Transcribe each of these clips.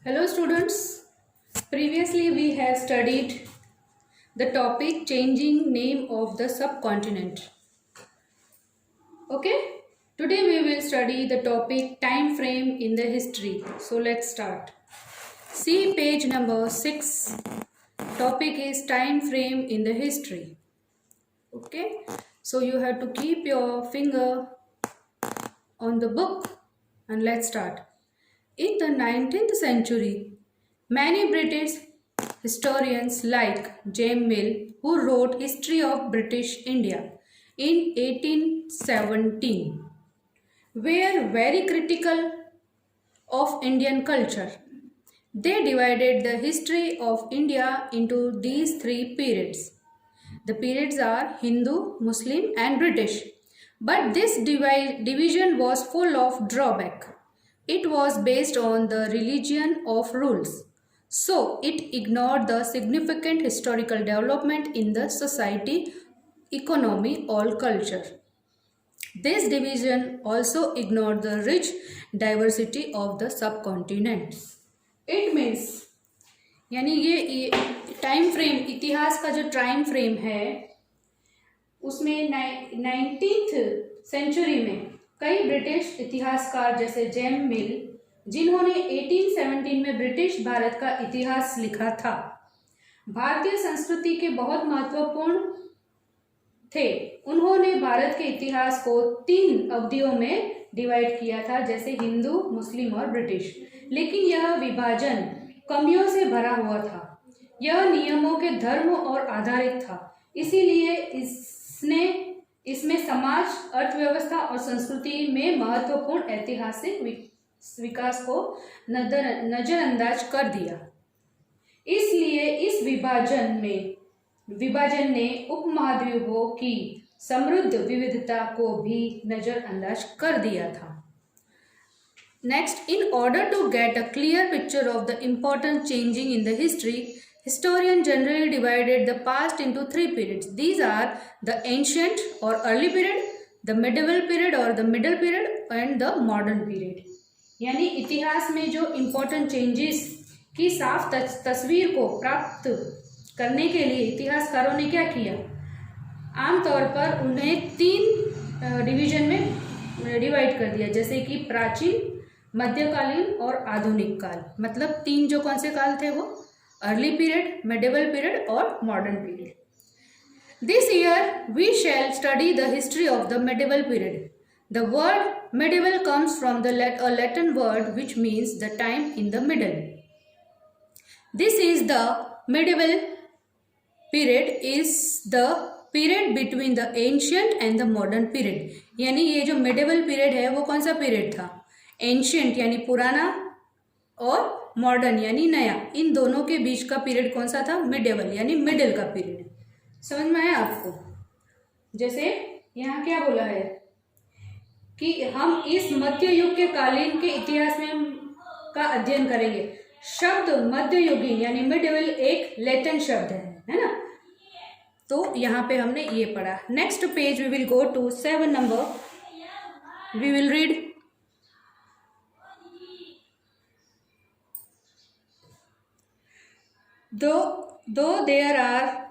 Hello students, previously we have studied the topic changing name of the subcontinent. Okay, today we will study the topic time frame in the history. So let's start. See page number 6, topic is time frame in the history. Okay, so you have to keep your finger on the book and let's start. In the 19th century, many British historians like James Mill, who wrote History of British India in 1817, were very critical of Indian culture. They divided the history of India into these three periods. The periods are Hindu, Muslim, and British. But this division was full of drawback. It was based on the religion of rules. So it ignored the significant historical development in the society, economy, or culture. This division also ignored the rich diversity of the subcontinent. It means यानी ये time frame, इतिहास का जो time frame है उसमें 19th century में कई British इतिहासकार जैसे जेम्स मिल, जिन्होंने 1817 में ब्रिटिश भारत का इतिहास लिखा था, भारतीय संस्कृति के बहुत महत्वपूर्ण थे। उन्होंने भारत के इतिहास को 3 अवधियों में डिवाइड किया था, जैसे हिंदू, मुस्लिम और ब्रिटिश। लेकिन यह विभाजन कमियों से भरा हुआ था। यह नियमों के धर्म और आधारित था, इसीलिए इसमें समाज, अर्थव्यवस्था और संस्कृति में महत्वपूर्ण ऐतिहासिक विकास को नजरअंदाज कर दिया। इसलिए इस विभाजन ने उपमहाद्वीपों की समृद्ध विविधता को भी नजरअंदाज कर दिया था। Next, in order to get a clear picture of the important changing in the history, historians generally divided the past into 3 periods. These are the ancient or early period, the medieval period or the middle period, and the modern period. यानी इतिहास में जो important changes की साफ तस्वीर को प्राप्त करने के लिए इतिहासकारों ने क्या किया? आमतौर पर उन्हें 3 डिवीजन में डिवाइड कर दिया, जैसे कि प्राचीन, मध्यकालीन और आधुनिक काल। मतलब 3 जो कौन से काल थे वो अर्ली पीरियड, मेडिवल पीरियड और modern period. This year we shall study the history of the medieval period. The word medieval comes from the Latin word which means the time in the middle. This is the medieval period is the period between the ancient and the modern period. यानी ये जो medieval period है वो कौन सा period था? Ancient यानी पुराना और मॉडर्न यानी नया, इन दोनों के बीच का पीरियड कौन सा था? मिडेवल यानी मिडिल का पीरियड। समझ में आया आपको? जैसे यहाँ क्या बोला है कि हम इस मध्य युग के कालीन के इतिहास में का अध्ययन करेंगे। शब्द मध्ययुगीन यानी मिडिवल एक लैटिन शब्द है ना? तो यहाँ पे हमने ये पढ़ा। Next page we will go to 7 number. We will read Though there are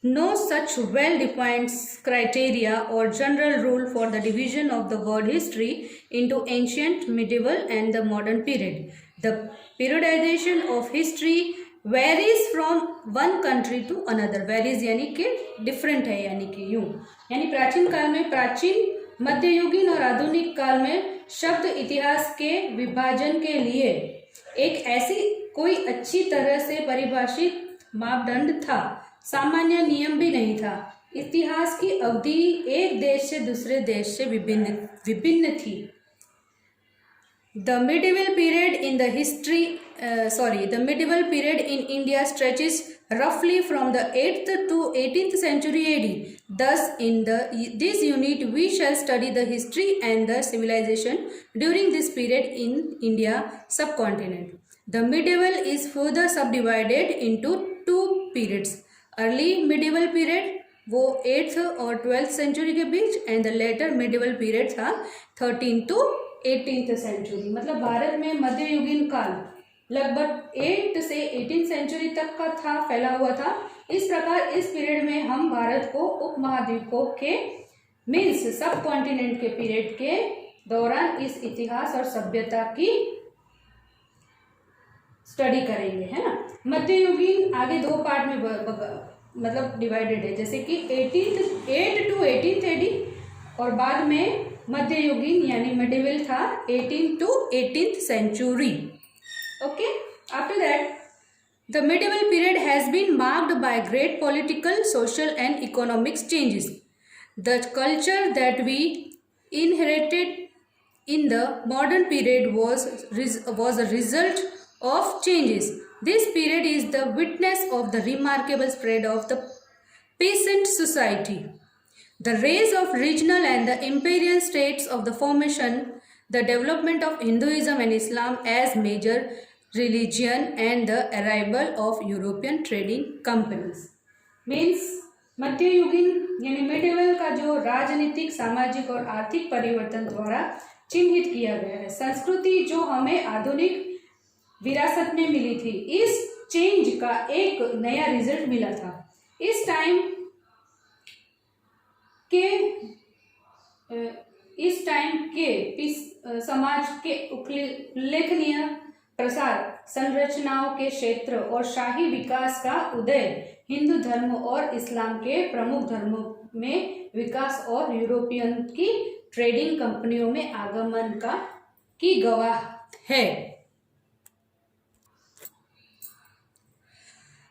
no such well-defined criteria or general rule for the division of the world history into ancient, medieval and the modern period, the periodization of history varies from one country to another. Varies यानी कि different है, यानी कि यूं, यानी प्राचीन काल में प्राचीन, मध्ययुगीन और आधुनिक काल में शब्द इतिहास के विभाजन के लिए एक ऐसी कोई अच्छी तरह से परिभाषित मापदंड था, सामान्य नियम भी नहीं था। इतिहास की अवधि एक देश से दूसरे देश से विभिन्न थी। The medieval period in India stretches roughly from the 8th to 18th century AD. Thus, in this unit, we shall study the history and the civilization during this period in India subcontinent. The medieval is further subdivided into 2 periods. Early medieval period वो 8th और 12th century के बीच, and the later medieval period था 13th to 18th century. मतलब भारत में मध्ययुगीन काल लगभग 8 से 18 सेंचुरी तक का था, फैला हुआ था। इस प्रकार इस पीरियड में हम भारत को उपमहाद्वीपों के मीन्स सब कॉन्टिनेंट के पीरियड के दौरान इस इतिहास और सभ्यता की स्टडी करेंगे, है ना। मध्ययुगीन आगे दो पार्ट में मतलब डिवाइडेड है, जैसे कि 8 to 18th AD और बाद में मध्ययुगीन यानी मिडिवल था 18 to 18th century. Okay, after that the medieval period has been marked by great political, social and economic changes. The culture that we inherited in the modern period was a result of changes. This period is the witness of the remarkable spread of the peasant society, the rise of regional and the imperial states of the formation, the development of Hinduism and Islam as major religion, and the arrival of European trading companies. Means मध्ययुगीन यानी medieval का जो राजनीतिक, सामाजिक और आर्थिक परिवर्तन द्वारा चिन्हित किया गया है। संस्कृति जो हमें आधुनिक विरासत में मिली थी, इस चेंज का एक नया रिजल्ट मिला था। इस टाइम के समाज के उल्लेखनीय प्रसार, संरचनाओं के क्षेत्र और शाही विकास का उदय, हिंदू धर्म और इस्लाम के प्रमुख धर्मों में विकास और यूरोपियन की ट्रेडिंग कंपनियों में आगमन की गवाह है।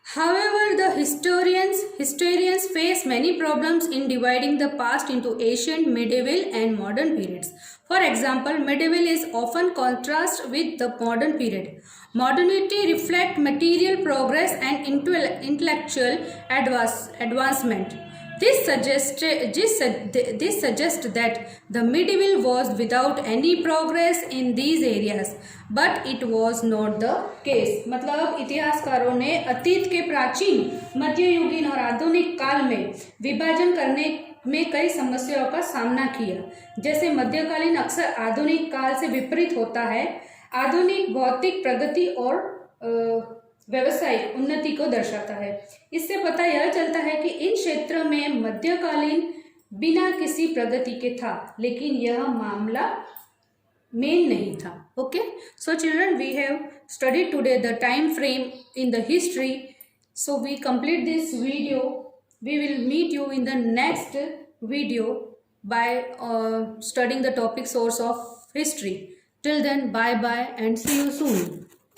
However, the historians face many problems in dividing the past into ancient, medieval, and modern periods. For example, medieval is often contrasted with the modern period. Modernity reflects material progress and intellectual advancement. This suggests that the medieval was without any progress in these areas, but it was not the case. मतलब इतिहासकारों ने अतीत के प्राचीन, मध्ययुगीन और आधुनिक काल में विभाजन करने में कई समस्याओं का सामना किया। जैसे मध्यकालीन अक्सर आधुनिक काल से विपरीत होता है, आधुनिक भौतिक प्रगति और व्यवसायिक उन्नति को दर्शाता है। इससे पता यह चलता है कि इन क्षेत्रों में मध्यकालीन बिना किसी प्रगति के था, लेकिन यह मामला मेन नहीं था। Okay, so children, we have studied today the time frame in the history, so we complete this video. We will meet you in the next video by studying the topic source of history. Till then, bye bye and see you soon.